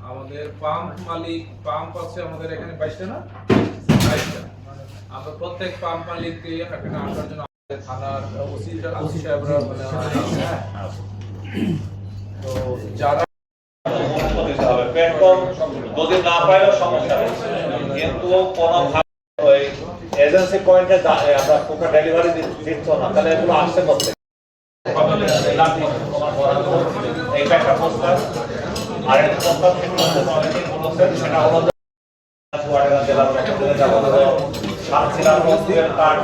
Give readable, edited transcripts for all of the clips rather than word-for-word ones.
আমাদের পাম্প মালিক পাম্প আছে আমাদের এখানে 22টা না 22টা। আমরা প্রত্যেক পাম্প মালিককে এখানে আসার জন্য আমাদের থানার ওসি সাহেবরা মানে তো যারা পেট্রোল যদি না পাইলেও সমস্যা নেই, কিন্তু কোনোভাবে ওই এজেন্সি পয়েন্টে আমরা কোনটা ডেলিভারি দিচ্ছ না, তাহলে এগুলো আসতে করতে এই একটা প্রস্তাব। আর একটা প্রস্তাব সেটা হলো জেলার কার্ড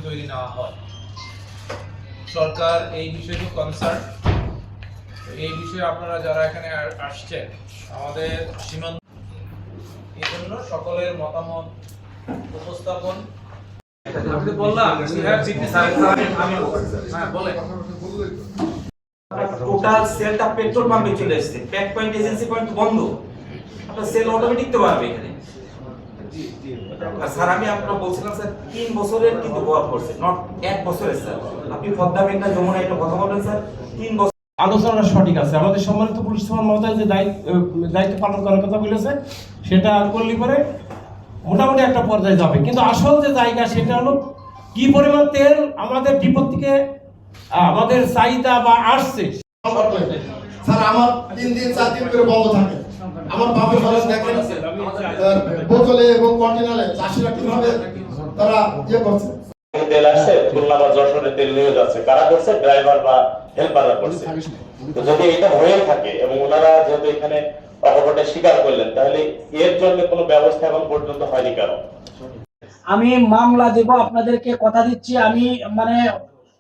তৈরি না হয়। সরকার এই বিষয়ে কনসার্ন, এই বিষয়ে আপনারা যারা এখানে আসছেন আমাদের সীমান্ত এই জন্য সকলের মতামত উপস্থাপন আমি বললাম টোটাল সেলটা পেট্রোল পাম্পে চলে এসেছে, প্যাক পয়েন্ট এজেন্সি পয়েন্ট বন্ধ, আপনার সেল অটোমেটিক তো পারবে এখানে। স্যার আমি আপনারা বলছিলাম স্যার 3 বছরের কিন্তু ওয়ার্ক করছে, নট 1 বছরের স্যার। আপনি পদ্মা মেঘনা যমুনা এটা কথা বলেন স্যার, 3 বছর আলোচনা সঠিক আছে। আমাদের সম্মানিত পুলিশ সুপার মহোদয় যে দায়িত্ব পালন করার কথা বলেছে সেটা করলে পরে মোটামুটি একটা পর্যায়ে যাবে, কিন্তু আসল যে জায়গা সেটা হলো কি পরিমাণ তেল আমাদের ডিপো থেকে আমাদের চাহিদা বা আসছে। স্যার আমার 3 দিন 4 দিন করে বন্ধ থাকে। আমার বাপের খরচ দেখেন বোতলে এবং কন্টেনারে চাষিরা কিভাবে তারা করছে। তেল আসছে খুলনা বা যশোরে তেল নিয়ে যাচ্ছে, কারা করছে? ড্রাইভার বা হেল্পাররা করছে। তো যদি এটা হয়ে থাকে এবং ওনারা যেহেতু এখানে অকপটে স্বীকার করলেন, তাহলে এর জন্য কোনো ব্যবস্থা এখন পর্যন্ত হয়নি কেন? আমি মামলা দেব, আপনাদেরকে কথা দিচ্ছি। আমি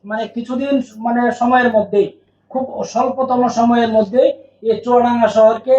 মানে কিছুদিন সময়ের মধ্যেই, খুব স্বল্পতম সময়ের মধ্যে এই চুয়াডাঙ্গা শহরকে